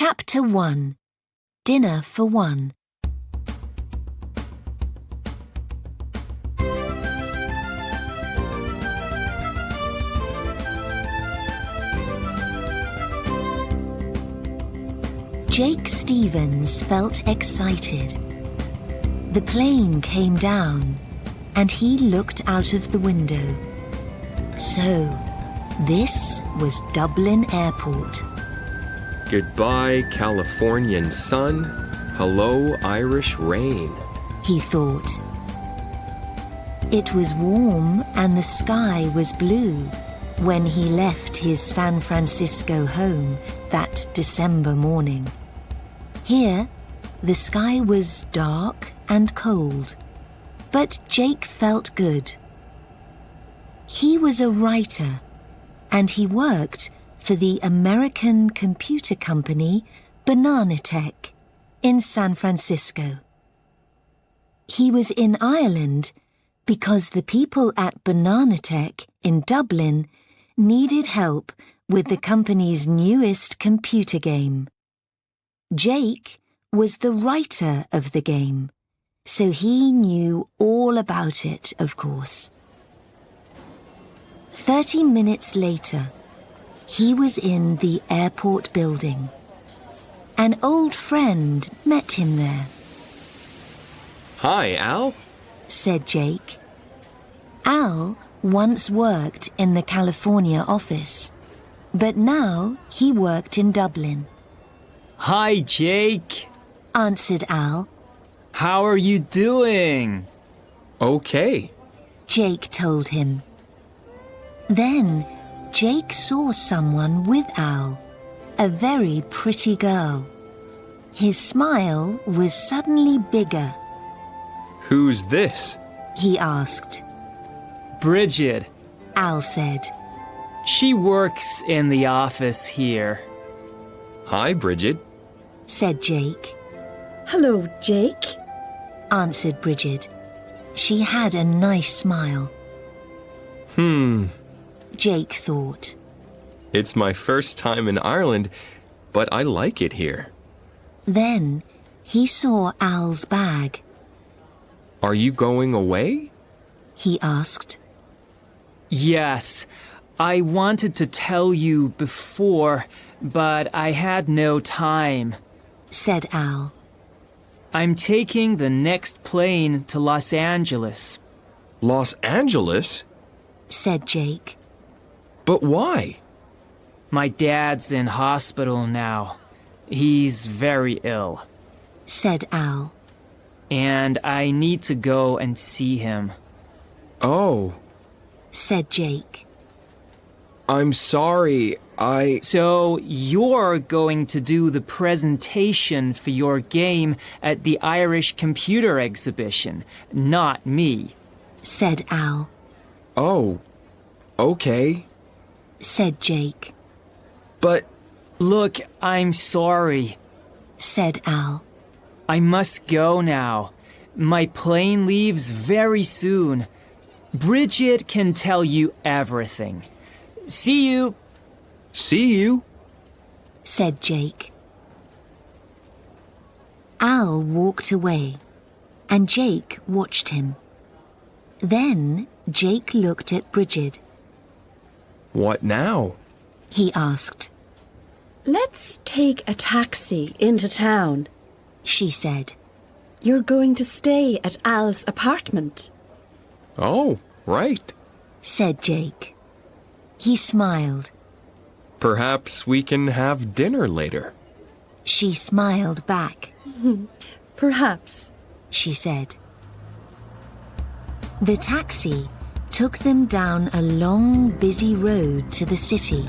Chapter 1. Dinner for One. Jake Stevens felt excited. The plane came down, and he looked out of the window. So, this was Dublin Airport. Goodbye, Californian sun. Hello, Irish rain, he thought. It was warm and the sky was blue when he left his San Francisco home that December morning. Here, the sky was dark and cold, but Jake felt good. He was a writer, and he worked for the American computer company BananaTech in San Francisco. He was in Ireland because the people at BananaTech in Dublin needed help with the company's newest computer game. Jake was the writer of the game, so he knew all about it, of course. 30 minutes later, he was in the airport building. An old friend met him there. Hi, Al, said Jake. Al once worked in the California office, but now he worked in Dublin. Hi, Jake, answered Al. How are you doing? Okay, Jake told him. Then Jake saw someone with Al, a very pretty girl. His smile was suddenly bigger. Who's this? He asked. Bridget, Al said. She works in the office here. Hi, Bridget, said Jake. Hello, Jake, answered Bridget. She had a nice smile. Jake thought. It's my first time in Ireland, but I like it here. Then he saw Al's bag. Are you going away? He asked. Yes, I wanted to tell you before, but I had no time, said Al. I'm taking the next plane to Los Angeles. Los Angeles? said Jake. But why? My dad's in hospital now. He's very ill. said Al. And I need to go and see him. Oh, said Jake. I'm sorry, So you're going to do the presentation for your game at the Irish Computer Exhibition, not me, said Al. Oh, okay, said Jake. but Look, I'm sorry. said Al. I must go now. My plane leaves very soon. Bridget can tell you everything. See you. see you. said Jake. Al walked away, and Jake watched him. Then Jake looked at Bridget. What now? He asked. let's take a taxi into town. She said. You're going to stay at Al's apartment. Oh, right. Said Jake. He smiled. Perhaps we can have dinner later. She smiled back. Perhaps. She said. The taxi took them down a long, busy road to the city.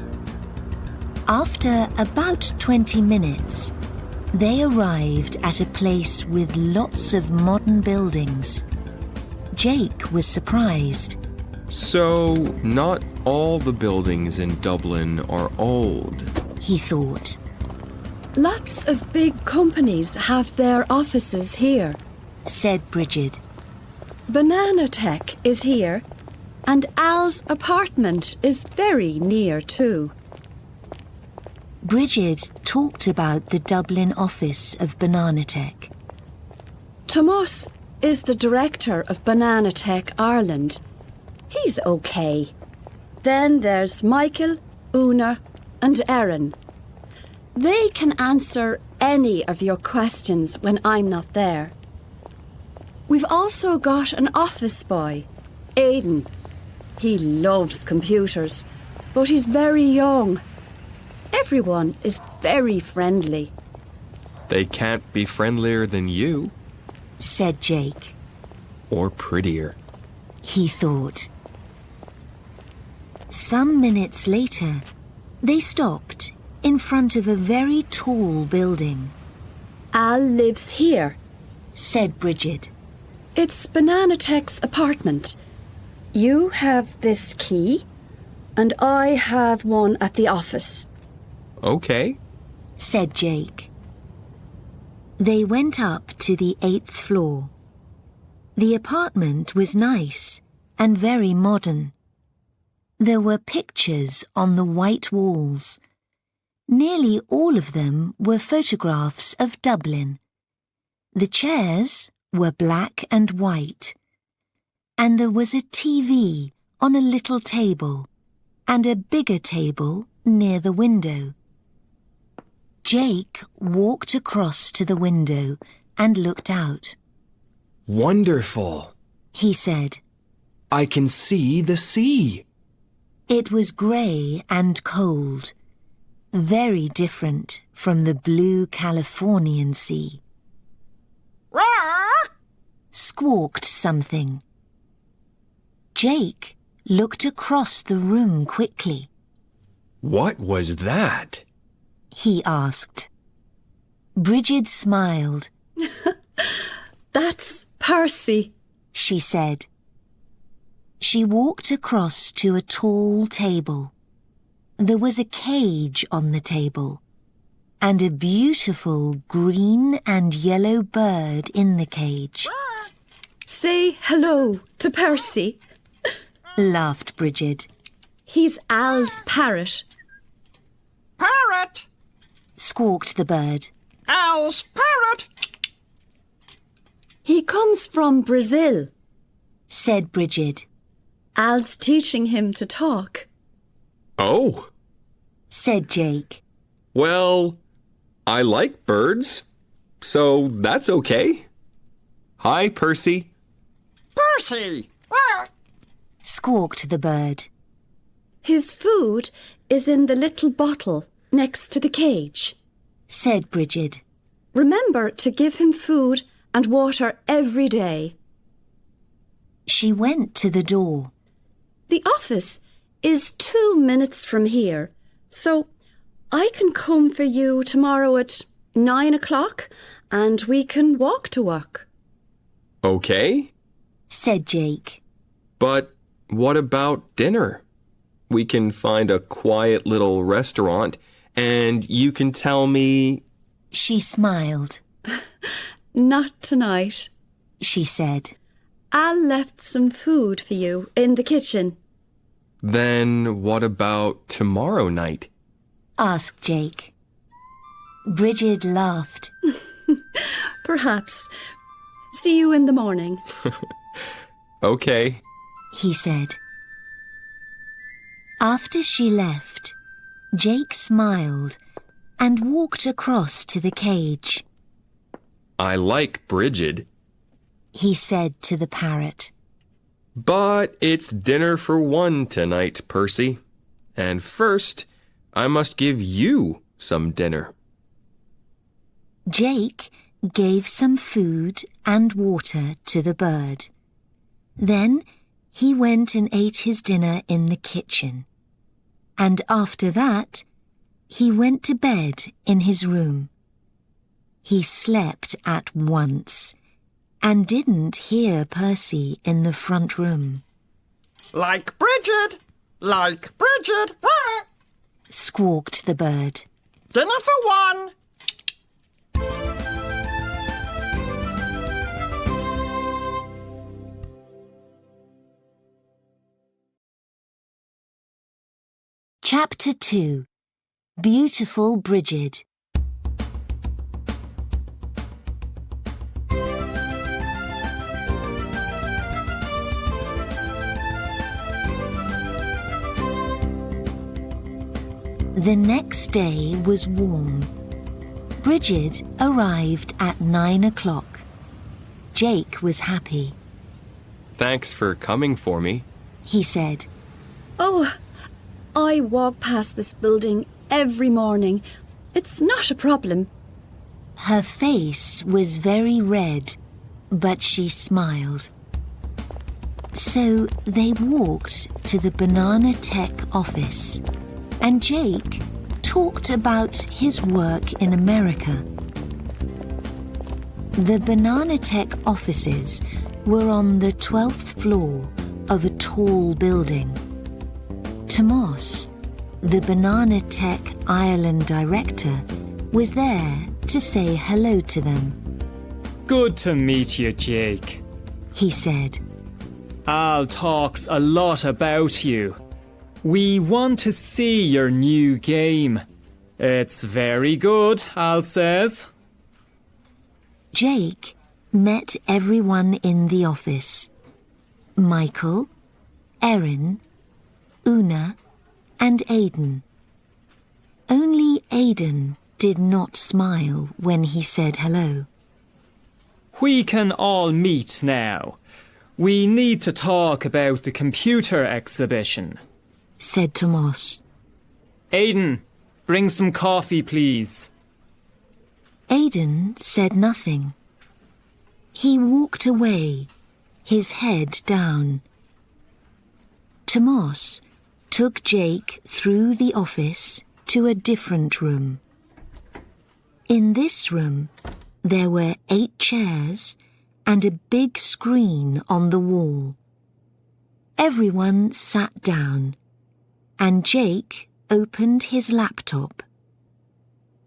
After about 20 minutes, they arrived at a place with lots of modern buildings. Jake was surprised. So, not all the buildings in Dublin are old. He thought. Lots of big companies have their offices here. Said Bridget. BananaTech is here, and Al's apartment is very near too. Bridget talked about the Dublin office of BananaTech. Tomas is the director of BananaTech Ireland. He's okay. Then there's Michael, Una and Erin. They can answer any of your questions when I'm not there. We've also got an office boy, Aidan. He loves computers, but he's very young. Everyone is very friendly. They can't be friendlier than you. Said Jake. Or prettier. He thought. Some minutes later, they stopped in front of a very tall building. Al lives here. Said Bridget. It's BananaTech's apartment. You have this key, and I have one at the office. Okay. Said Jake. They went up to the 8th floor. The apartment was nice and very modern. There were pictures on the white walls. Nearly all of them were photographs of Dublin. The chairs were black and white, and there was a TV on a little table and a bigger table near the window. Jake walked across to the window and looked out. Wonderful, he said. I can see the sea. It was grey and cold, very different from the blue Californian sea. Squawked something. Jake looked across the room quickly. What was that? He asked. Bridget smiled. That's Percy, she said. She walked across to a tall table. There was a cage on the table, and a beautiful green and yellow bird in the cage. Say hello to Percy, laughed Bridget. He's Al's parrot. Parrot! Squawked the bird. Al's parrot! He comes from Brazil, said Bridget. Al's teaching him to talk. Oh, said Jake. well, I like birds, so that's okay. Hi, Percy. Percy! Ah! Squawked the bird. His food is in the little bottle next to the cage, said Bridget. Remember to give him food and water every day. She went to the door. The office is 2 minutes from here, so I can come for you tomorrow at 9 o'clock and we can walk to work. Okay, said Jake. but what about dinner? We can find a quiet little restaurant and you can tell me... She smiled. Not tonight, she said. Al left some food for you in the kitchen. Then what about tomorrow night? Asked Jake. Bridget laughed. Perhaps. See you in the morning. Okay. He said. After she left, Jake smiled and walked across to the cage. I like Bridget, he said to the parrot. but it's dinner for one tonight, Percy. And first, I must give you some dinner. Jake gave some food and water to the bird. Then he went and ate his dinner in the kitchen. And after that, he went to bed in his room. He slept at once and didn't hear Percy in the front room. Like Bridget! Like Bridget! Ah! Squawked the bird. Dinner for one! Chapter 2. Beautiful Bridget. The next day was warm. Bridget arrived at 9 o'clock. Jake was happy. Thanks for coming for me. He said, Oh, I walk past this building every morning. It's not a problem. Her face was very red, but she smiled. So they walked to the BananaTech office, and Jake talked about his work in America. The BananaTech offices were on the 12th floor of a tall building. Tomas, the BananaTech Ireland director, was there to say hello to them. Good to meet you, Jake. He said, Al talks a lot about you. We want to see your new game. It's very good, Al says. Jake met everyone in the office. Michael, Erin, Una, and Aidan. Only Aidan did not smile when he said hello. We can all meet now. We need to talk about the computer exhibition, said Tomas. Aidan, bring some coffee, please. Aidan said nothing. He walked away, his head down. Tomas took Jake through the office to a different room. In this room, there were 8 chairs and a big screen on the wall. Everyone sat down, and Jake opened his laptop.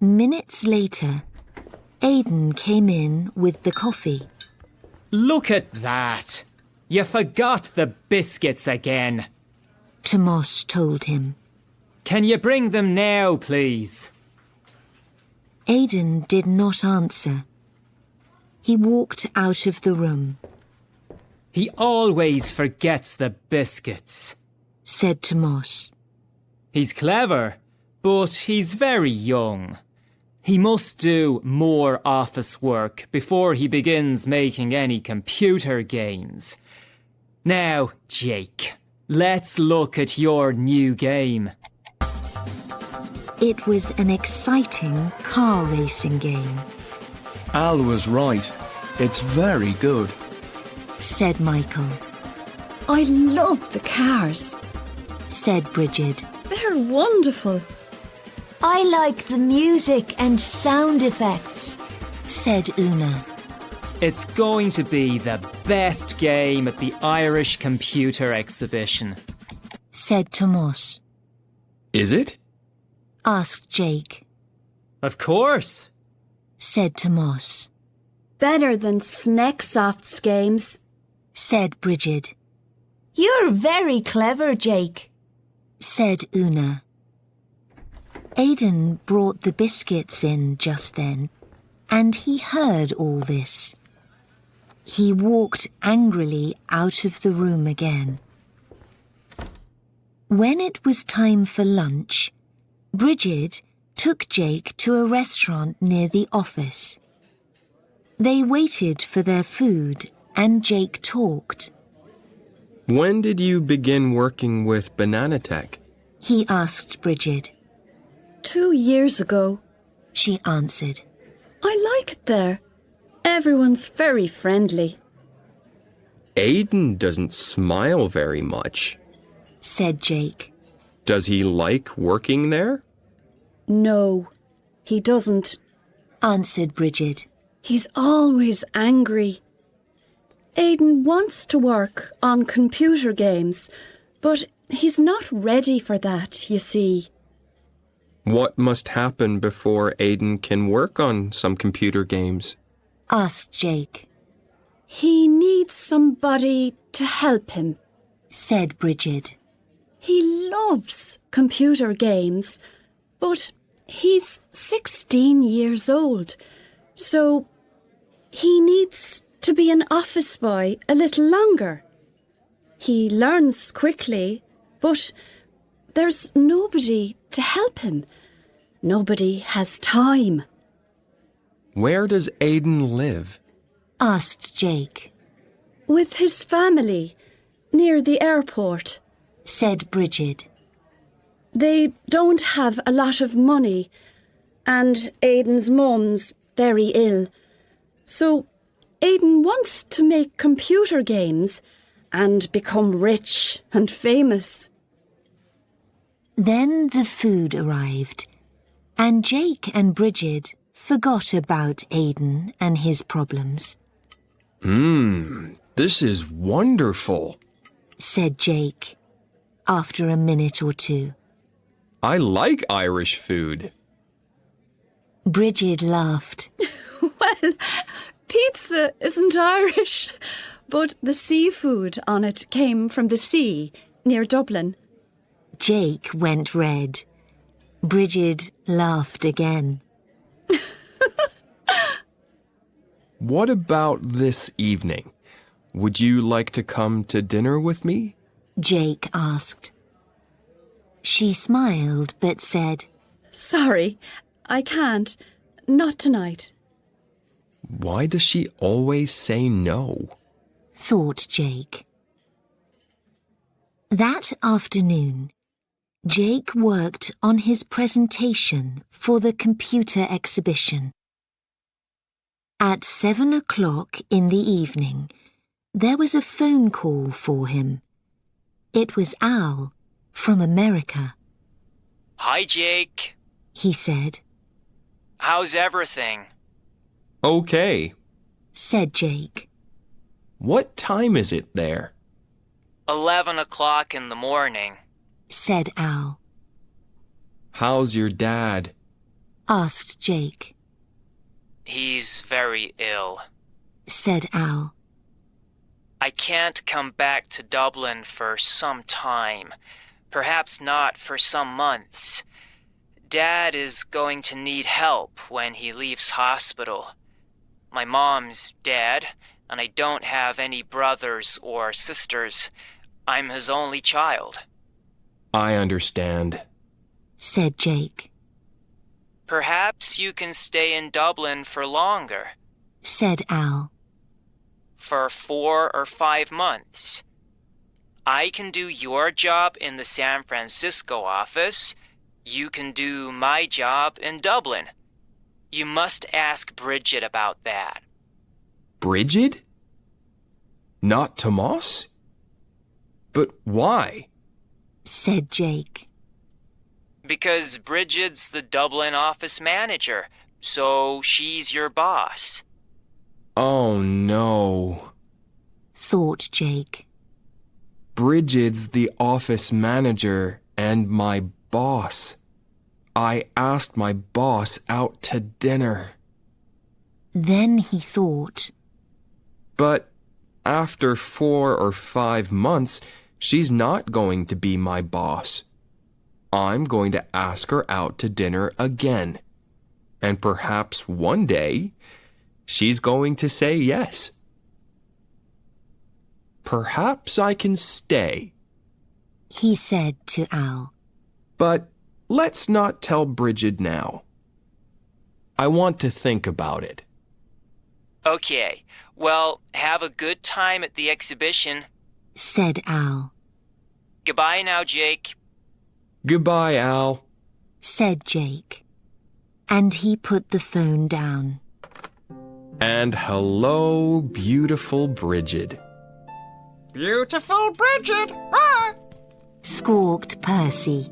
Minutes later, Aidan came in with the coffee. Look at that. You forgot the biscuits again. Tomas told him. Can you bring them now, please? Aidan did not answer. He walked out of the room. He always forgets the biscuits, said Tomas. He's clever, but he's very young. He must do more office work before he begins making any computer games. Now, Jake, let's look at your new game. It was an exciting car racing game, Al was right. It's very good. said Michael, I love the cars. said Bridget. They're wonderful. I like the music and sound effects, said Una. It's going to be the best game at the Irish Computer Exhibition, said Tomas. Is it? Asked Jake, Of course. said Tomas. Better than Snakesoft's games. Said Bridget. You're very clever, Jake, Said Una. Aidan brought the biscuits in just then, and he heard all this. He walked angrily out of the room again. When it was time for lunch, Bridget took Jake to a restaurant near the office. They waited for their food, and Jake talked. When did you begin working with BananaTech? He asked Bridget. 2 years ago. She answered. I like it there. Everyone's very friendly. Aidan doesn't smile very much. Said Jake. Does he like working there? No, he doesn't. Answered Bridget. He's always angry. Aidan wants to work on computer games, but he's not ready for that, you see. What must happen before Aidan can work on some computer games? Asked Jake. He needs somebody to help him. Said Bridget. He loves computer games, But he's 16 years old, so he needs to be an office boy a little longer. He learns quickly, but there's nobody to help him. Nobody has time. Where does Aiden live? Asked Jake. With his family, near the airport. Said Bridget. They don't have a lot of money, and Aiden's mum's very ill. So Aiden wants to make computer games and become rich and famous. Then the food arrived, and Jake and Bridget forgot about Aiden and his problems. This is wonderful, Said Jake, after a minute or two. I like Irish food. Bridget laughed. Well, pizza isn't Irish, but the seafood on it came from the sea near Dublin. Jake went red. Bridget laughed again. What about this evening? Would you like to come to dinner with me? Jake asked. She smiled but said, Sorry, I can't. Not tonight. Why does she always say no? Thought Jake. That afternoon, Jake worked on his presentation for the computer exhibition. At 7 o'clock in the evening, there was a phone call for him. It was Al from America. Hi, Jake. He said. How's everything? Okay. Said Jake. What time is it there? 11 o'clock in the morning. Said Al. How's your dad? Asked Jake. He's very ill. Said Al. I can't come back to Dublin for some time. Perhaps not for some months. Dad is going to need help when he leaves hospital. My mom's dead, and I don't have any brothers or sisters. I'm his only child. I understand. Said Jake. Perhaps you can stay in Dublin for longer. Said Al. For 4 or 5 months. I can do your job in the San Francisco office. You can do my job in Dublin. You must ask Bridget about that. Bridget? Not Tomas? But why? Said Jake. Because Bridget's the Dublin office manager, so she's your boss. Oh no. Thought Jake. Bridget's the office manager and my boss. I asked my boss out to dinner. Then he thought, But after 4 or 5 months, she's not going to be my boss. I'm going to ask her out to dinner again. And perhaps one day, she's going to say yes. Perhaps I can stay. he said to Al. But let's not tell Bridget now. I want to think about it. Okay, well, have a good time at the exhibition. Said Al. Goodbye now, Jake. Goodbye, Al. Said Jake. And he put the phone down. And hello, beautiful Bridget. Beautiful Bridget. Ah! Squawked Percy.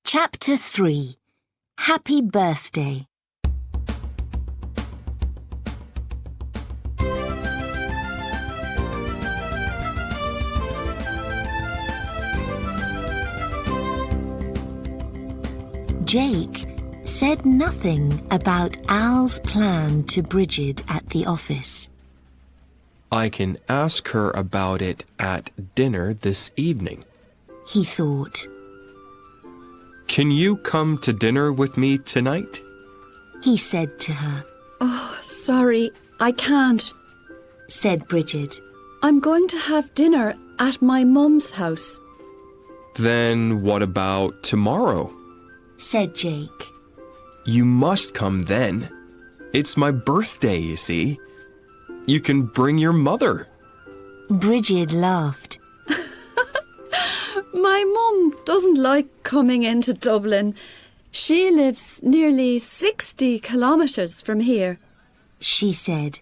Chapter 3. Happy Birthday. Jake said nothing about Al's plan to Bridget at the office. I can ask her about it at dinner this evening, he thought. Can you come to dinner with me tonight? He said to her. Oh, sorry, I can't, said Bridget. I'm going to have dinner at my mum's house. Then what about tomorrow? Said Jake. You must come then. It's my birthday, you see. You can bring your mother. Bridget laughed. My mum doesn't like coming into Dublin. She lives nearly 60 kilometres from here, she said.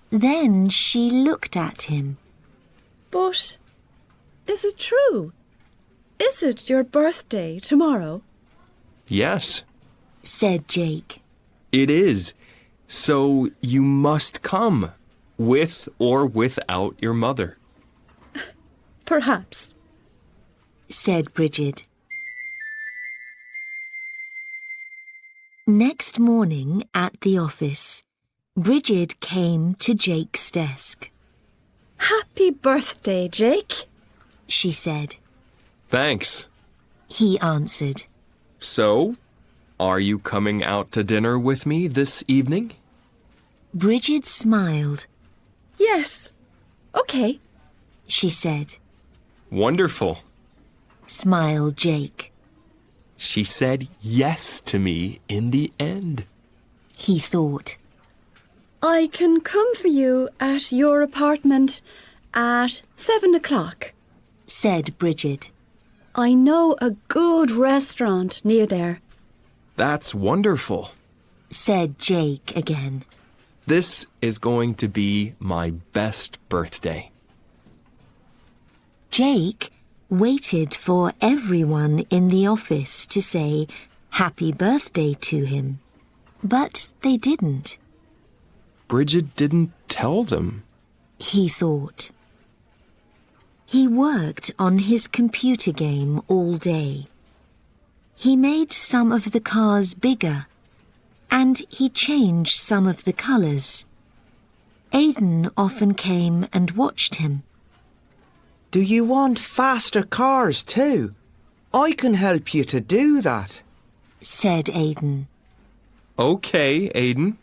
Then she looked at him. But is it true? Is it your birthday tomorrow? Yes, said Jake. it is. So you must come, with or without your mother. Perhaps, said Bridget. Next morning at the office, Bridget came to Jake's desk. Happy birthday, Jake, she said. Thanks. He answered. So, are you coming out to dinner with me this evening? Bridget smiled. Yes, okay, she said. Wonderful. Smiled Jake. She said yes to me in the end. He thought. I can come for you at your apartment at 7 o'clock, said Bridget. I know a good restaurant near there. That's wonderful. Said Jake again. This is going to be my best birthday. Jake waited for everyone in the office to say happy birthday to him, but they didn't. Bridget didn't tell them. He thought. He worked on his computer game all day. He made some of the cars bigger, and he changed some of the colours. Aidan often came and watched him. Do you want faster cars too? I can help you to do that, said Aidan. Okay, Aidan,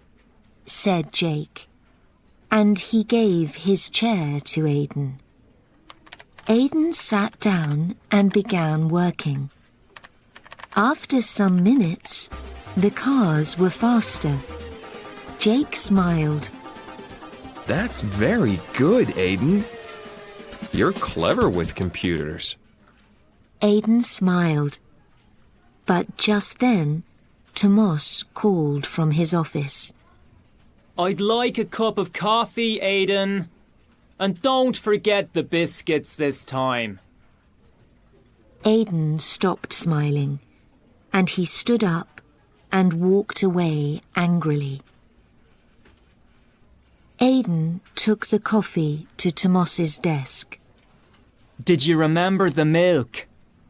said Jake, and he gave his chair to Aidan. Aidan sat down and began working. After some minutes, the cars were faster. Jake smiled. That's very good, Aidan. You're clever with computers. Aidan smiled. But just then, Tomas called from his office. I'd like a cup of coffee, Aidan. And don't forget the biscuits this time. Aidan stopped smiling, and he stood up and walked away angrily. Aidan took the coffee to Tomas's desk. Did you remember the milk?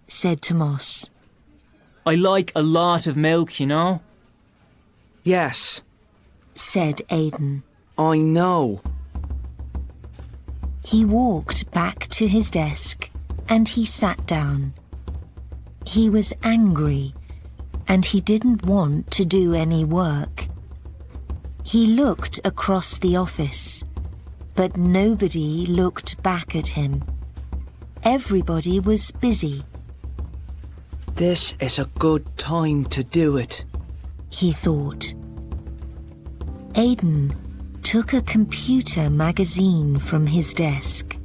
Said Tomas. I like a lot of milk, you know. Yes, said Aidan. I know. He walked back to his desk and he sat down. He was angry and he didn't want to do any work. He looked across the office, but nobody looked back at him. Everybody was busy. This is a good time to do it, he thought. Aidan took a computer magazine from his desk.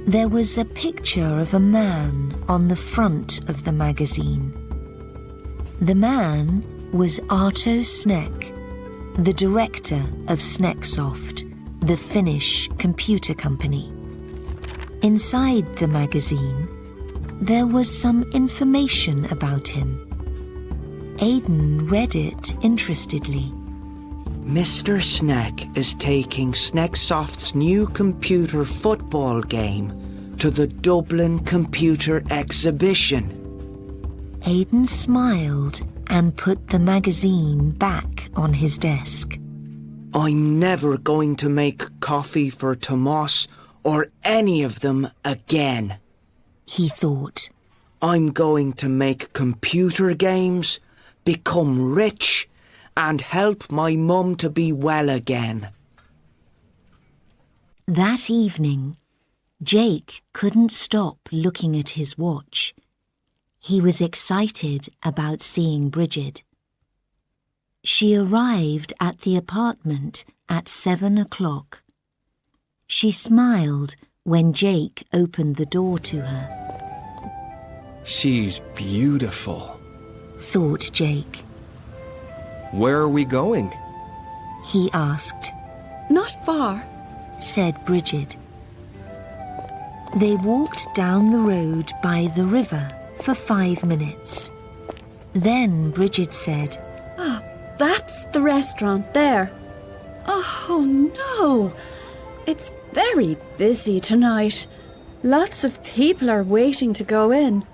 There was a picture of a man on the front of the magazine. The man was Arto Snek, the director of Sneksoft, the Finnish computer company. Inside the magazine, there was some information about him. Aidan read it interestedly. Mr. Snek is taking Sneksoft's new computer football game to the Dublin Computer Exhibition. Aidan smiled and put the magazine back on his desk. I'm never going to make coffee for Tomas or any of them again, he thought. I'm going to make computer games, become rich, and help my mum to be well again. That evening, Jake couldn't stop looking at his watch. He was excited about seeing Bridget. She arrived at the apartment at 7 o'clock. She smiled when Jake opened the door to her. She's beautiful, thought Jake. Where are we going? He asked. Not far, said Bridget. They walked down the road by the river for 5 minutes. Then Bridget said, "Ah, that's the restaurant there. Oh no, it's very busy tonight. Lots of people are waiting to go in."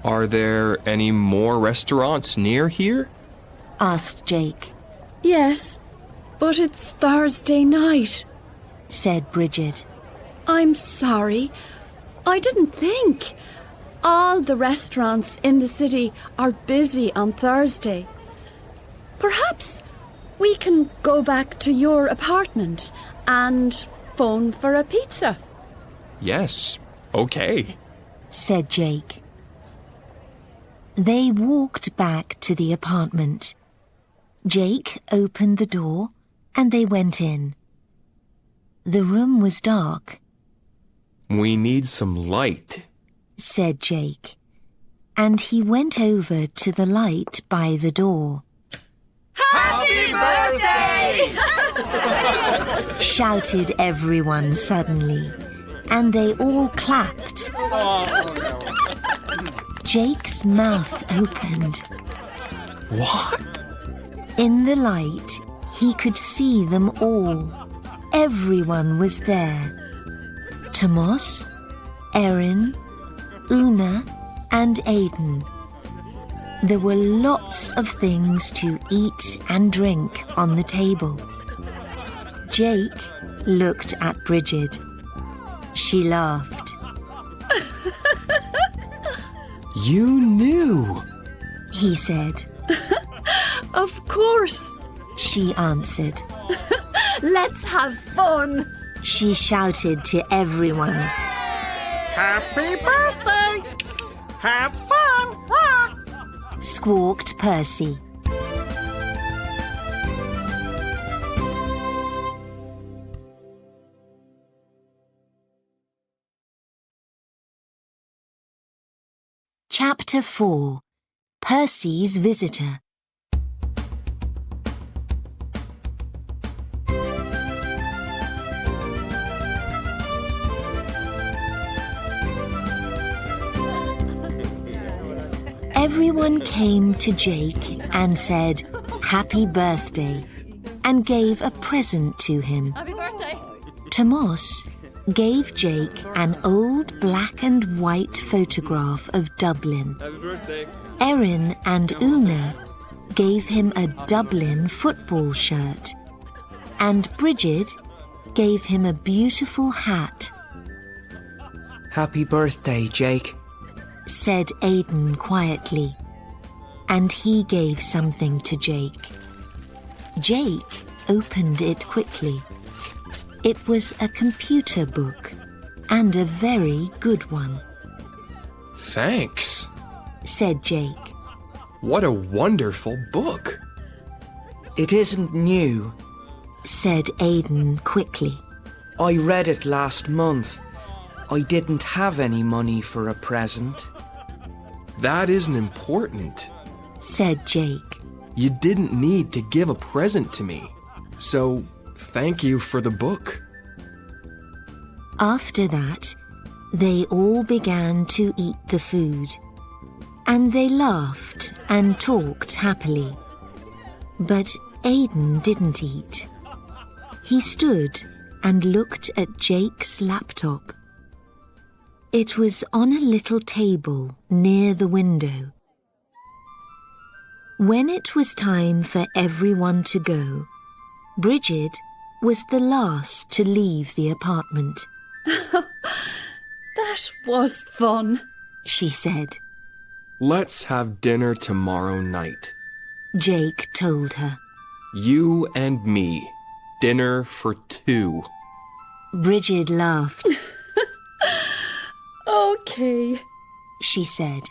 Are there any more restaurants near here? asked Jake. "Yes, but it's Thursday night," said Bridget. "I'm sorry. I didn't think. All the restaurants in the city are busy on Thursday. Perhaps we can go back to your apartment and phone for a pizza." Yes, okay, said Jake. They walked back to the apartment. Jake opened the door and they went in. The room was dark, we need some light, said Jake, and he went over to the light by the door. Happy birthday! Shouted everyone suddenly, and they all clapped. Jake's mouth opened. What? In the light, he could see them all. Everyone was there. Tomas, Erin, Una, and Aidan. There were lots of things to eat and drink on the table. Jake looked at Bridget. She laughed. You knew, he said. "Of course. She answered. Let's have fun," she shouted to everyone. Happy birthday! Have fun! Ah! Squawked Percy. Chapter 4. Percy's Visitor. Everyone came to Jake and said, "Happy birthday," and gave a present to him. Happy birthday. Tomas gave Jake an old black and white photograph of Dublin. Happy birthday. Erin and Una gave him a Dublin football shirt, and Bridget gave him a beautiful hat. Happy birthday, Jake, said Aidan quietly, and he gave something to Jake. Jake opened it quickly. It was a computer book, and a very good one. Thanks, said Jake. What a wonderful book. It isn't new. Said Aidan quickly. I read it last month. I didn't have any money for a present. That isn't important, said Jake. You didn't need to give a present to me, so thank you for the book. After that, they all began to eat the food, and they laughed and talked happily. But Aidan didn't eat. He stood and looked at Jake's laptop. It was on a little table near the window. When it was time for everyone to go, Bridget was the last to leave the apartment. That was fun, she said. Let's have dinner tomorrow night. Jake told her. You and me. Dinner for 2. Bridget laughed. Okay, she said.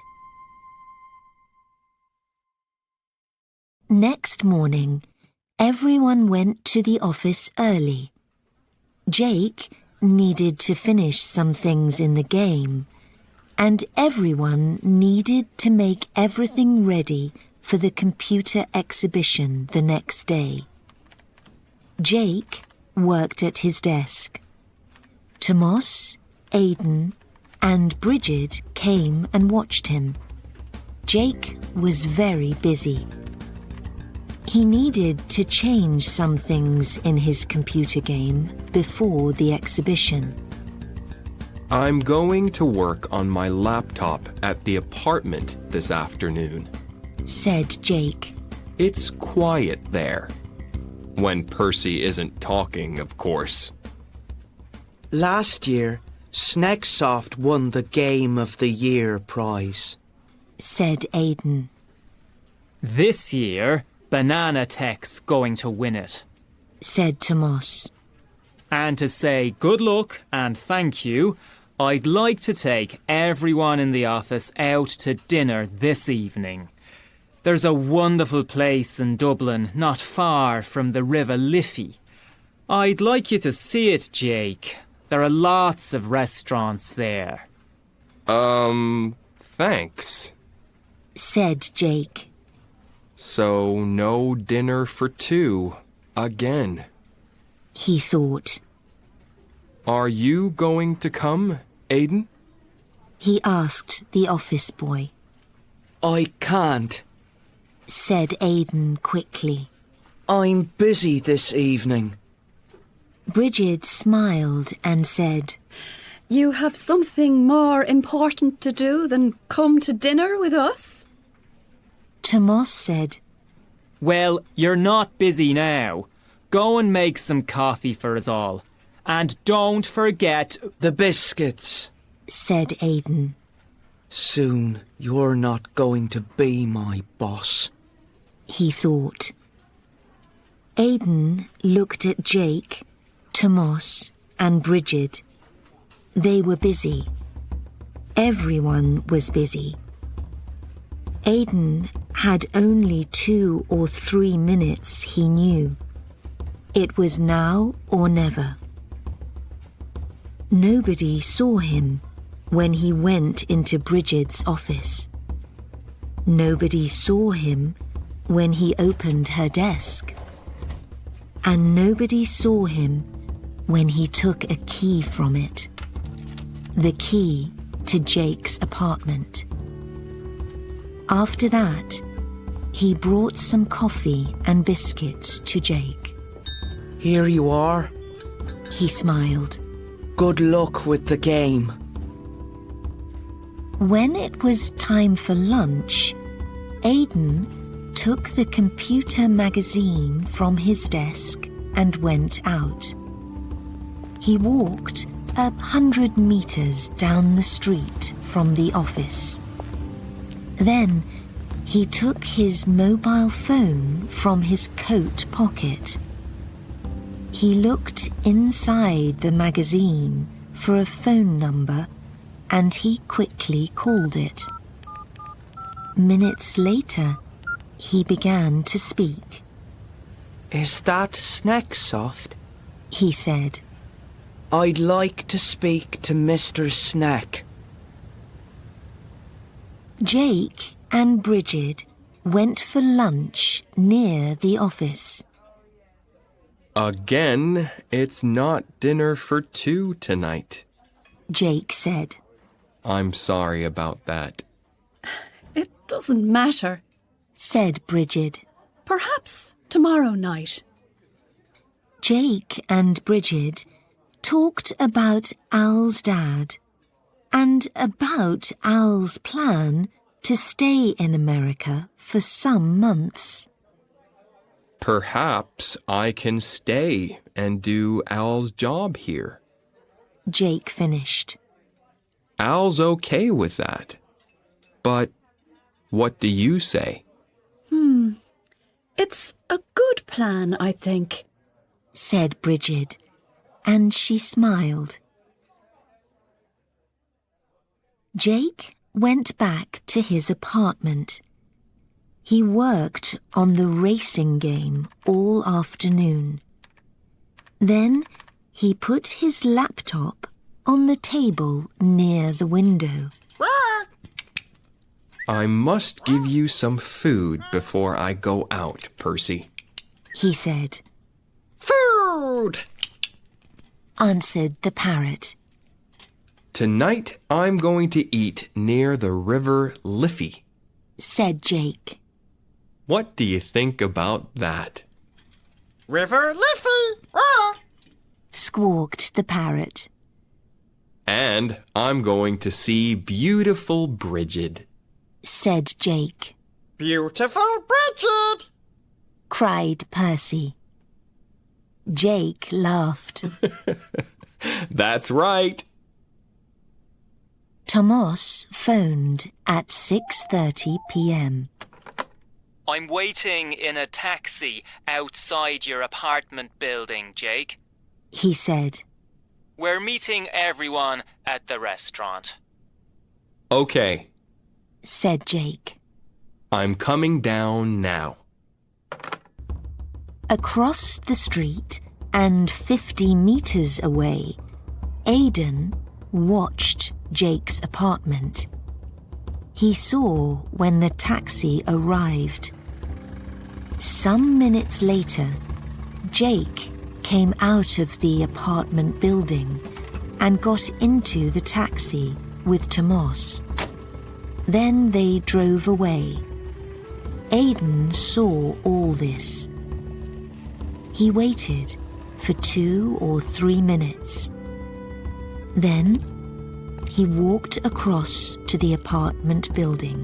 Next morning, everyone went to the office early. Jake needed to finish some things in the game, and everyone needed to make everything ready for the computer exhibition the next day. Jake worked at his desk. Tomas, Aidan, and Bridget came and watched him. Jake was very busy. He needed to change some things in his computer game before the exhibition. I'm going to work on my laptop at the apartment this afternoon, said Jake. It's quiet there. When Percy isn't talking, of course. Last year, Snakesoft won the Game of the Year prize, said Aidan. This year, BananaTech's going to win it, said Tomas. And to say good luck and thank you, I'd like to take everyone in the office out to dinner this evening. There's a wonderful place in Dublin, not far from the River Liffey. I'd like you to see it, Jake. There are lots of restaurants there. Thanks, said Jake. So no dinner for 2 again, he thought. Are you going to come, Aidan? He asked the office boy. I can't, said Aidan quickly. I'm busy this evening. Bridget smiled and said, You have something more important to do than come to dinner with us? Tomas said, Well, you're not busy now. Go and make some coffee for us all. And don't forget the biscuits, said Aidan. Soon you're not going to be my boss, he thought. Aidan looked at Jake, Tomas, and Bridget. They were busy. Everyone was busy. Aidan had only 2 or 3 minutes, he knew. It was now or never. Nobody saw him when he went into Bridget's office. Nobody saw him when he opened her desk. And nobody saw him when he took a key from it. The key to Jake's apartment. After that, he brought some coffee and biscuits to Jake. Here you are. He smiled. Good luck with the game. When it was time for lunch, Aidan took the computer magazine from his desk and went out. He walked 100 meters down the street from the office. Then he took his mobile phone from his coat pocket. He looked inside the magazine for a phone number and he quickly called it. Minutes later, he began to speak. Is that Snakesoft? He said. I'd like to speak to Mr. Snack. Jake and Bridget went for lunch near the office. Again, it's not dinner for 2 tonight, Jake said. I'm sorry about that. It doesn't matter, said Bridget. Perhaps tomorrow night. Jake and Bridget talked about Al's dad and about Al's plan to stay in America for some months. Perhaps I can stay and do Al's job here. Jake finished. Al's okay with that. But what do you say? It's a good plan, I think, said Bridget, and she smiled. Jake went back to his apartment. He worked on the racing game all afternoon. Then he put his laptop on the table near the window. I must give you some food before I go out, Percy, he said. Food! Answered the parrot. Tonight I'm going to eat near the river Liffey, said Jake. What do you think about that? River Liffey! Squawked the parrot. And I'm going to see beautiful Bridget, said Jake. Beautiful Bridget! Cried Percy. Jake laughed. That's right. Tomas phoned at 6:30 p.m. I'm waiting in a taxi outside your apartment building, Jake. He said. We're meeting everyone at the restaurant. Okay, said Jake. I'm coming down now. Across the street and 50 meters away, Aidan watched Jake's apartment. He saw when the taxi arrived. Some minutes later, Jake came out of the apartment building and got into the taxi with Tomas. Then they drove away. Aidan saw all this. He waited for 2 or 3 minutes. Then he walked across to the apartment building.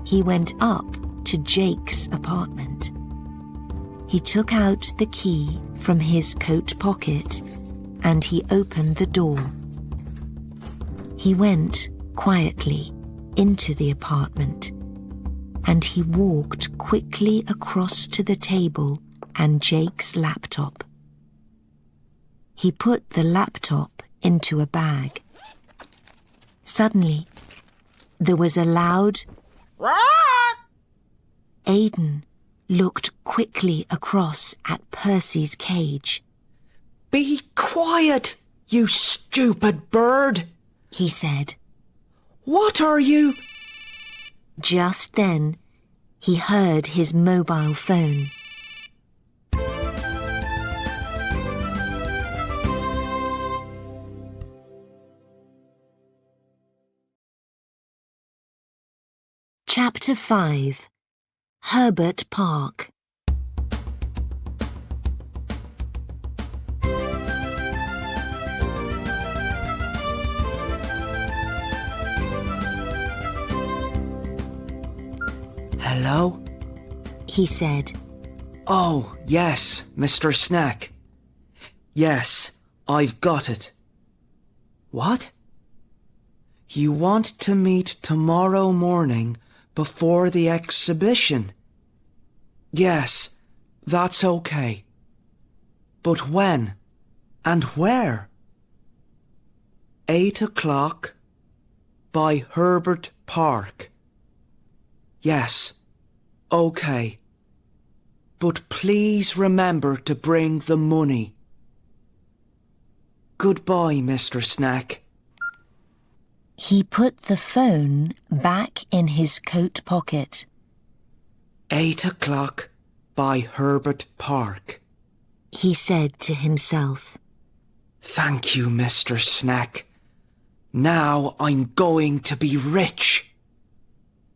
He went up to Jake's apartment. He took out the key from his coat pocket and he opened the door. He went quietly into the apartment and he walked quickly across to the table and Jake's laptop. He put the laptop into a bag. Suddenly, there was a loud Aidan looked quickly across at Percy's cage. Be quiet, you stupid bird, he said. What are you? Just then, he heard his mobile phone. Chapter 5. Herbert Park. Hello? He said. Oh, yes, Mr. Snack. Yes, I've got it. What? You want to meet tomorrow morning before the exhibition? Yes, that's okay. But when and where? 8 o'clock by Herbert Park. Yes, okay. But please remember to bring the money. Goodbye, Mr. Snack. He put the phone back in his coat pocket. 8 o'clock by Herbert Park, he said to himself. Thank you, Mr. Snack. Now I'm going to be rich.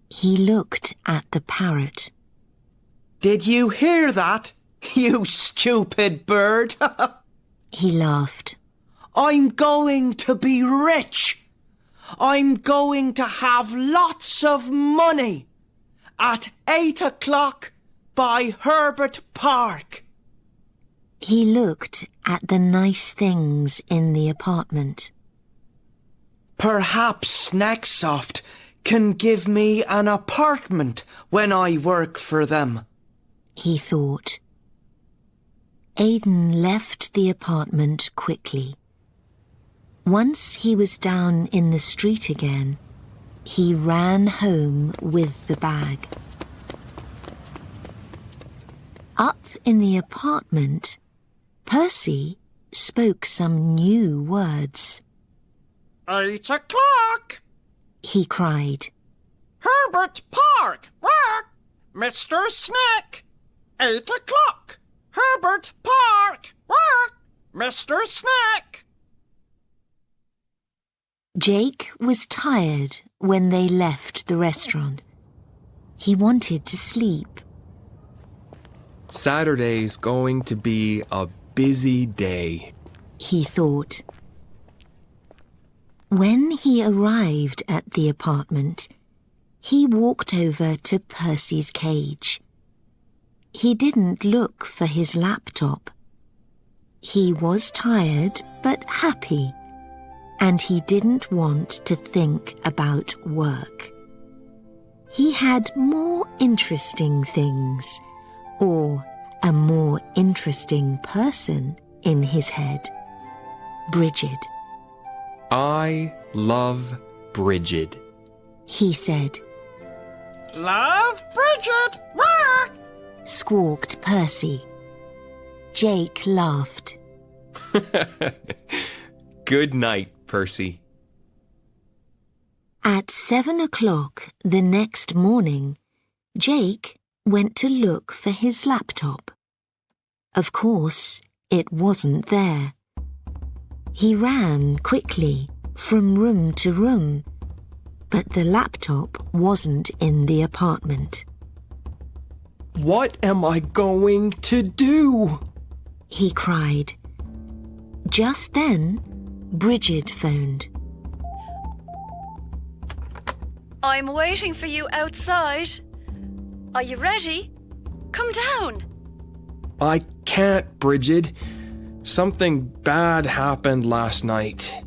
He looked at the parrot. Did you hear that, you stupid bird? He laughed. I'm going to be rich. I'm going to have lots of money at 8 o'clock by Herbert Park. He looked at the nice things in the apartment. Perhaps Snacksoft can give me an apartment when I work for them, he thought. Aidan left the apartment quickly. Once he was down in the street again, he ran home with the bag. Up in the apartment, Percy spoke some new words. 8 o'clock. He cried. Herbert Park. Work. Mr. Snack. 8 o'clock. Herbert Park. Work. Mr. Snack. Jake was tired when they left the restaurant. He wanted to sleep. Saturday's going to be a busy day, he thought. When he arrived at the apartment, he walked over to Percy's cage. He didn't look for his laptop. He was tired but happy, and he didn't want to think about work. He had more interesting things, or a more interesting person in his head. Bridget. I love Bridget, he said. Love Bridget. Work. Squawked Percy. Jake laughed. Good night, Percy. At 7 o'clock the next morning, Jake went to look for his laptop. Of course, it wasn't there. He ran quickly from room to room, but the laptop wasn't in the apartment. What am I going to do? He cried. Just then, Bridget phoned. I'm waiting for you outside. Are you ready? Come down. I can't, Bridget. Something bad happened last night.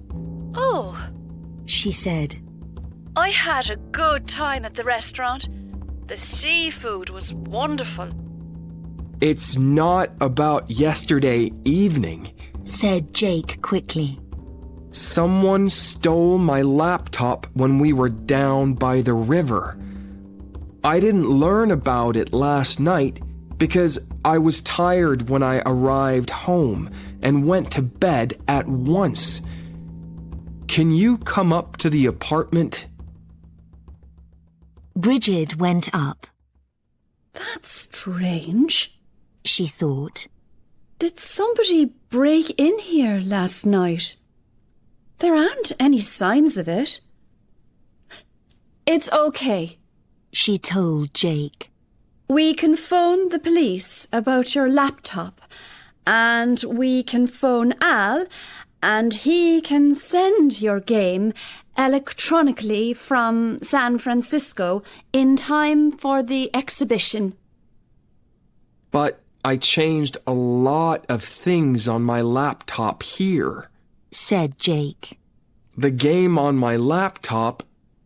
Oh, She said. I had a good time at the restaurant. The seafood was wonderful. It's not about yesterday evening. Said Jake quickly. Someone stole my laptop when we were down by the river. I didn't learn about it last night because I was tired when I arrived home and went to bed at once. Can you come up to the apartment? Bridget went up. That's strange. She thought. Did somebody break in here last night? There aren't any signs of it. It's okay. She told Jake. We can phone the police about your laptop, and we can phone Al, and he can send your game electronically from San Francisco in time for the exhibition. But I changed a lot of things on my laptop here. Said Jake. The game on my laptop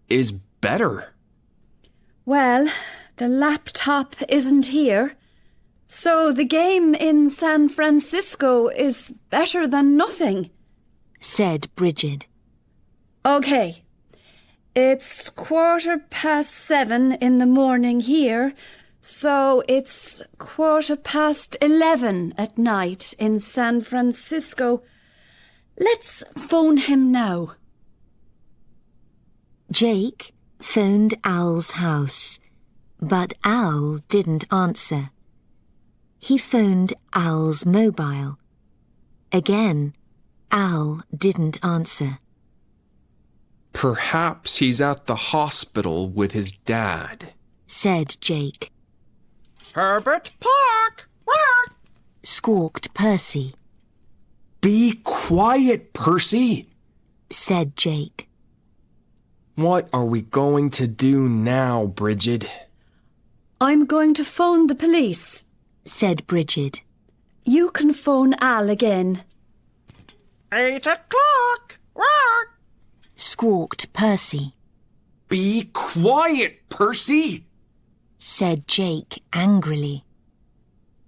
is better. Well, the laptop isn't here, so the game in San Francisco is better than nothing. Said Bridget. Okay, it's 7:15 in the morning here, so it's 11:15 at night in San Francisco. Let's phone him now. Jake phoned Al's house, but Al didn't answer. He phoned Al's mobile. Again, Al didn't answer. Perhaps he's at the hospital with his dad, Said Jake. Herbert Park. Work. Squawked Percy. Be quiet, Percy. Said Jake. What are we going to do now, Bridget? I'm going to phone the police, said Bridget. You can phone Al again. 8 o'clock! Work! Squawked Percy, Be quiet, Percy! said Jake angrily.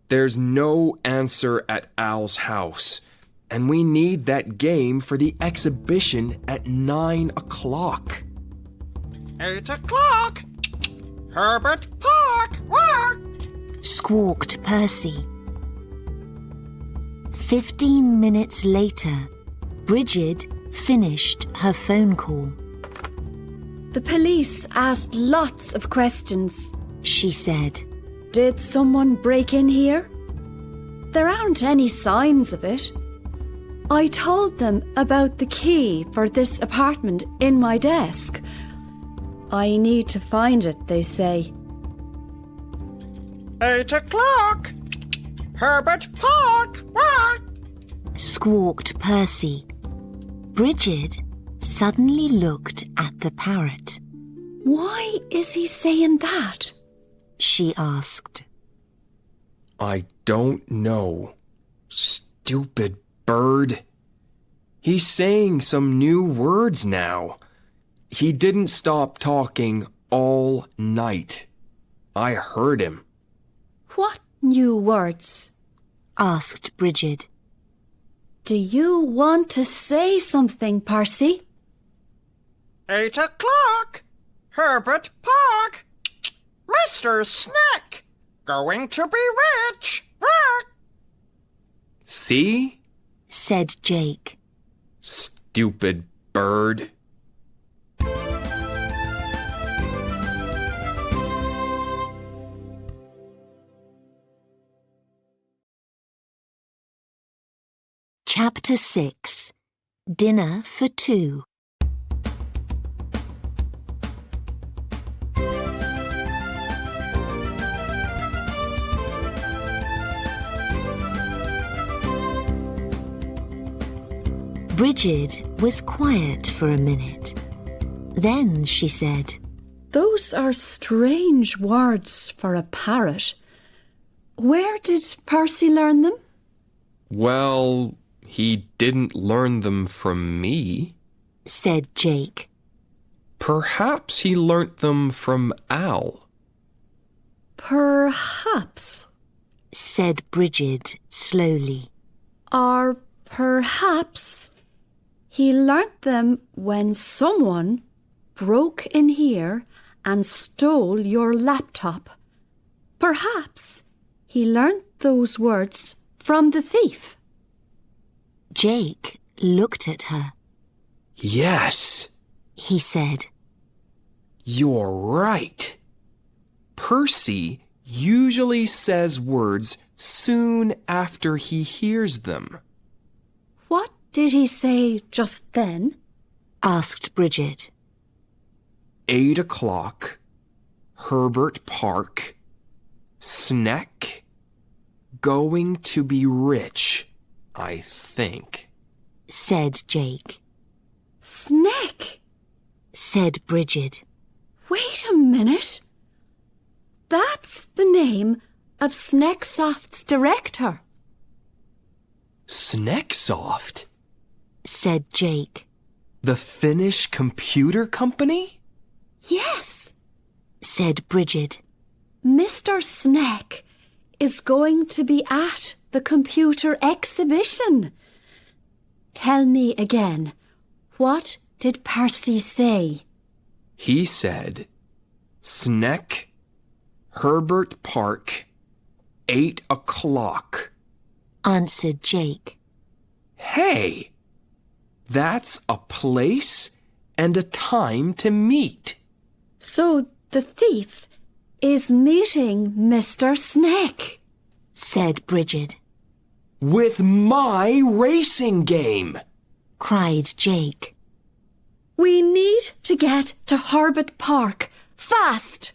There's no answer at Al's house, and we need that game for the exhibition at 9 o'clock. 8 o'clock! Herbert Park! Work! Squawked Percy. 15 minutes later, Bridget finished her phone call. The police asked lots of questions, She said, Did someone break in here? There aren't any signs of it. I told them about the key for this apartment in my desk. I need to find it, they say. 8 o'clock! Herbert Park! Work! Squawked Percy. Bridget suddenly looked at the parrot. Why is he saying that? She asked. I don't know. Stupid bird. He's saying some new words now. He didn't stop talking all night. I heard him. What new words? Asked Bridget. Do you want to say something, Percy? 8 o'clock! Herbert Park! Mr. Snack! Going to be rich! Work! See? Said Jake. Stupid bird. Chapter 6. Dinner for Two. Bridget was quiet for a minute. Then she said, Those are strange words for a parrot. Where did Percy learn them? Well, he didn't learn them from me. said Jake. Perhaps he learnt them from Al. Perhaps, said Bridget slowly. or perhaps he learnt them when someone broke in here and stole your laptop. Perhaps he learnt those words from the thief. Jake looked at her. Yes, He said, you're right. Percy usually says words soon after he hears them. What did he say just then? asked Bridget. 8 o'clock, Herbert Park, snack, going to be rich, I think. Said Jake. Snack. Said Bridget. Wait a minute. That's the name of Snacksoft's director. Snacksoft? Said Jake. The Finnish computer company? Yes, Said Bridget. Mr. Snack is going to be at the computer exhibition. Tell me again, what did Percy say? He said, Snack, Herbert Park, 8 o'clock. Answered Jake. Hey, that's a place and a time to meet. So the thief is meeting Mr. Snack. Said Bridget. With my racing game. Cried Jake. We need to get to Herbert Park fast.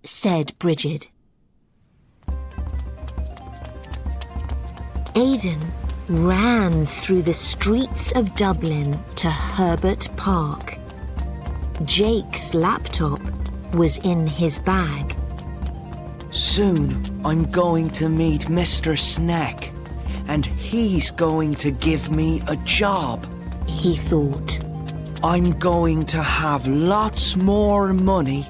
Said Bridget. Aidan ran through the streets of Dublin to Herbert Park. Jake's laptop was in his bag. Soon I'm going to meet Mr. Snack, and he's going to give me a job. He thought. I'm going to have lots more money,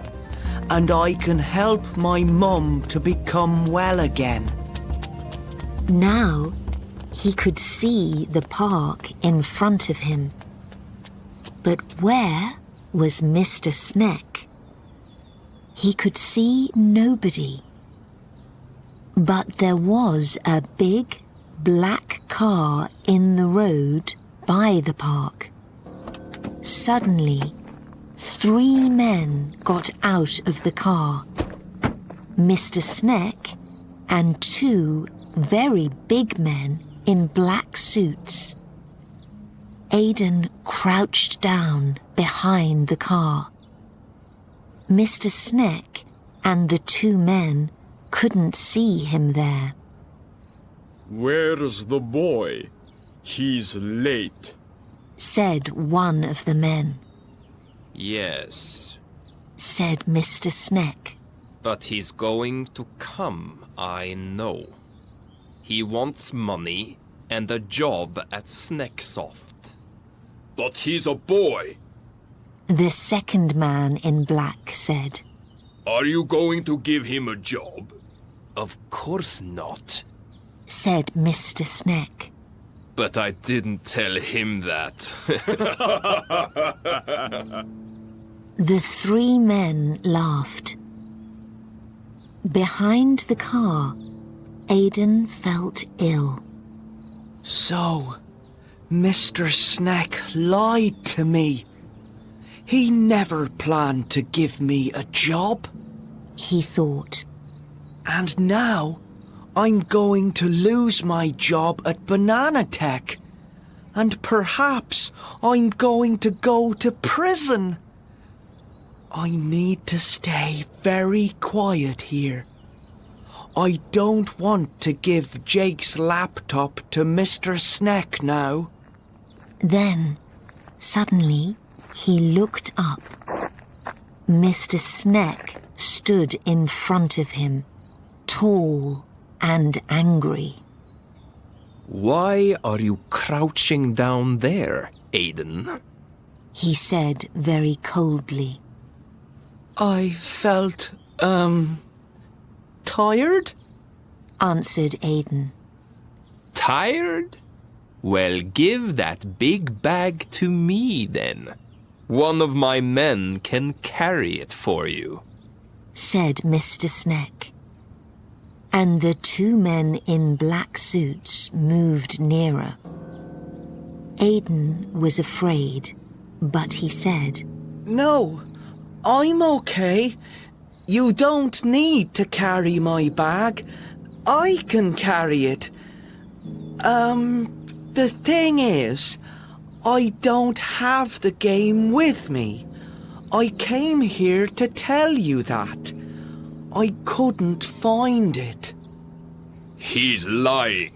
and I can help my mum to become well again. Now he could see the park in front of him. But where was Mr. Snack? He could see nobody. But there was a big black car in the road by the park. Suddenly, 3 men got out of the car. Mr. Snack and 2 very big men in black suits. Aidan crouched down behind the car. Mr. Snack and the 2 men couldn't see him there. Where's the boy? He's late, Said one of the men. Yes, Said Mr. Snack. but he's going to come, I know. He wants money and a job at Snacksoft. but he's a boy. The second man in black said. Are you going to give him a job? Of course not. Said Mr. Snack. But I didn't tell him that. The 3 men laughed. Behind the car, Aidan felt ill. So, Mr. Snack lied to me. He never planned to give me a job. He thought. And now, I'm going to lose my job at BananaTech. And perhaps I'm going to go to prison. I need to stay very quiet here. I don't want to give Jake's laptop to Mr. Snack now. Then, suddenly, he looked up. Mr. Snack stood in front of him, tall and angry. Why are you crouching down there, Aidan? He said very coldly. I felt, tired? Answered Aidan. Tired? Well, give that big bag to me, then. One of my men can carry it for you. Said Mr. Snack. And the 2 men in black suits moved nearer. Aidan was afraid, but he said, No, I'm okay. You don't need to carry my bag. I can carry it. The thing is, I don't have the game with me. I came here to tell you that. I couldn't find it. He's lying.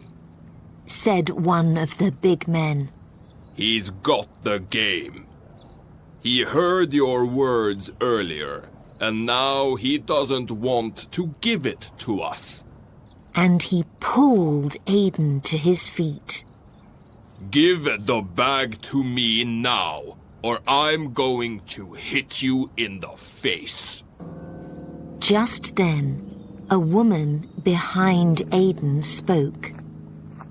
said one of the big men. He's got the game. He heard your words earlier, and now he doesn't want to give it to us. And he pulled Aidan to his feet. Give the bag to me now, or I'm going to hit you in the face. Just then, a woman behind Aidan spoke.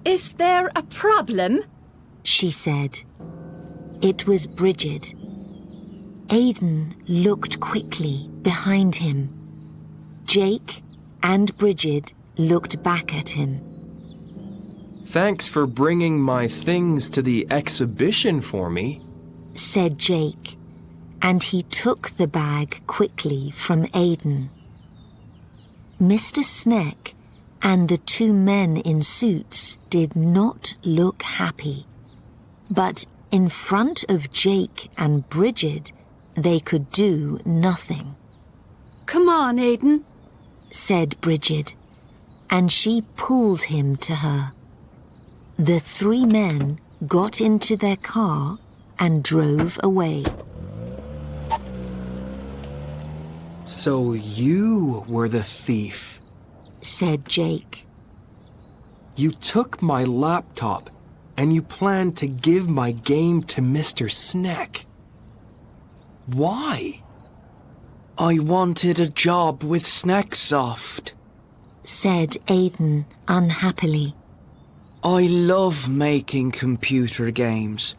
Is there a problem? She said. It was Bridget. Aidan looked quickly behind him. Jake and Bridget looked back at him. Thanks for bringing my things to the exhibition for me, said Jake, and he took the bag quickly from Aidan. Mr. Snack and the two men in suits did not look happy, but in front of Jake and Bridget, they could do nothing. Come on, Aidan, said Bridget, and she pulled him to her. The three men got into their car and drove away. So you were the thief, said Jake. You took my laptop and you planned to give my game to Mr. Sneck. Why? I wanted a job with Snacksoft, said Aidan unhappily. I love making computer games,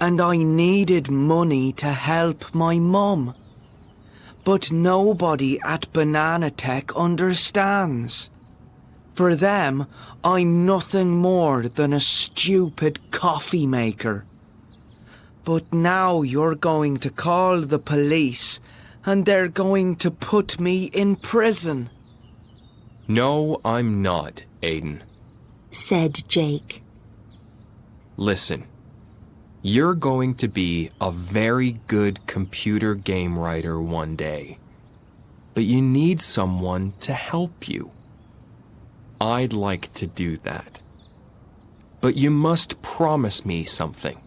and I needed money to help my mum. But nobody at BananaTech understands. For them, I'm nothing more than a stupid coffee maker. But now you're going to call the police, and they're going to put me in prison. No, I'm not, Aidan, said Jake. Listen, you're going to be a very good computer game writer one day, but you need someone to help you. I'd like to do that. But you must promise me something.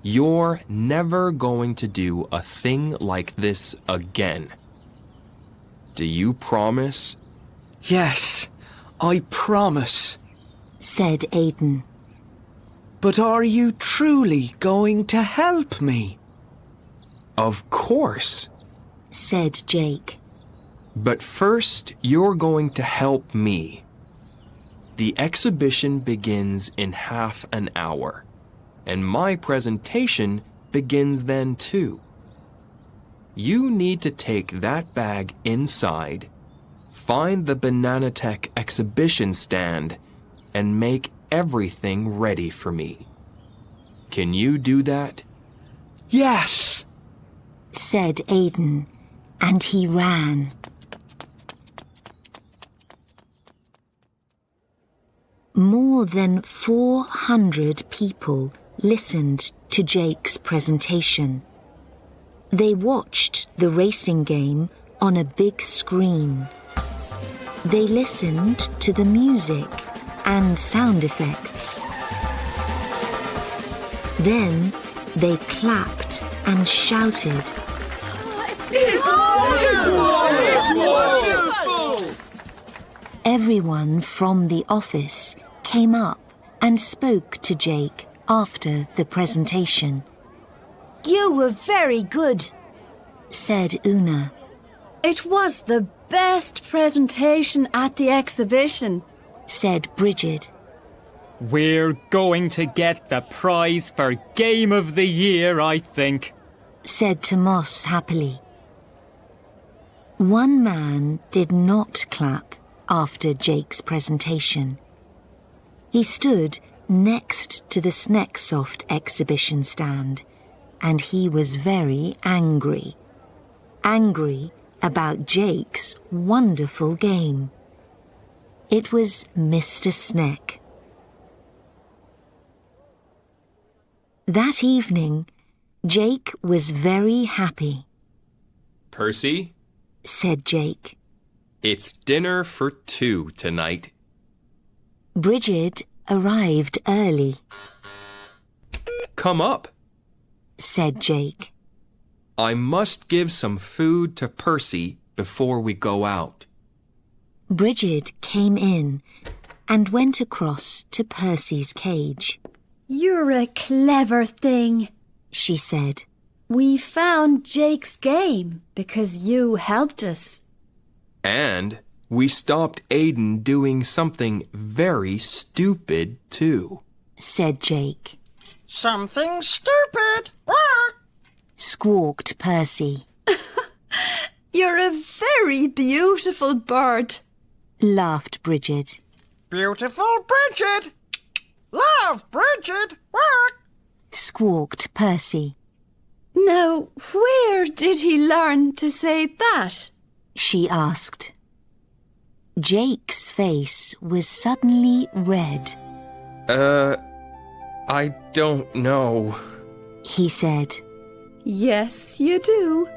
You're never going to do a thing like this again. Do you promise? Yes, I promise, said Aidan. But are you truly going to help me? Of course, said Jake. But first, you're going to help me. The exhibition begins in half an hour, and my presentation begins then too. You need to take that bag inside, find the BananaTech exhibition stand, and make everything ready for me. Can you do that? Yes, said Aidan, and he ran. More than 400 people listened to Jake's presentation. They watched the racing game on a big screen. They listened to the music and sound effects. Then they clapped and shouted. It's wonderful! It's wonderful! Everyone from the office came up and spoke to Jake after the presentation. You were very good, said Una. It was the best presentation at the exhibition, said Bridget. We're going to get the prize for Game of the Year, I think, said Tomas happily. One man did not clap after Jake's presentation. He stood next to the Snacksoft exhibition stand, and he was very angry. Angry about Jake's wonderful game. It was Mr. Sneck. That evening, Jake was very happy. Percy, said Jake. It's dinner for 2 tonight. Bridget arrived early. Come up, said Jake. I must give some food to Percy before we go out. Bridget came in and went across to Percy's cage. You're a clever thing, she said. We found Jake's game because you helped us. And we stopped Aidan doing something very stupid, too, said Jake. Something stupid! What? Squawked Percy. You're a very beautiful bird, laughed Bridget. Beautiful Bridget! Love Bridget! What? Squawked Percy. Now, where did he learn to say that? She asked. Jake's face was suddenly red. I don't know, he said. Yes, you do,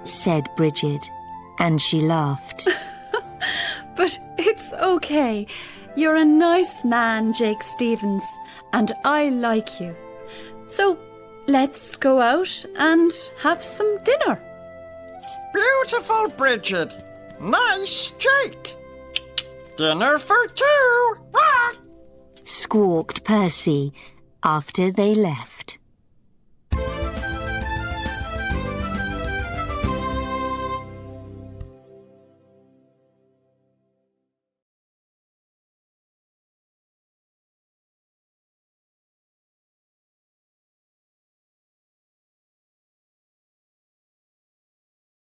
said Bridget, and she laughed. But it's okay. You're a nice man, Jake Stevens, and I like you. So let's go out and have some dinner. Beautiful, Bridget. Nice Jake. Dinner for two. Quack. Squawked Percy after they left.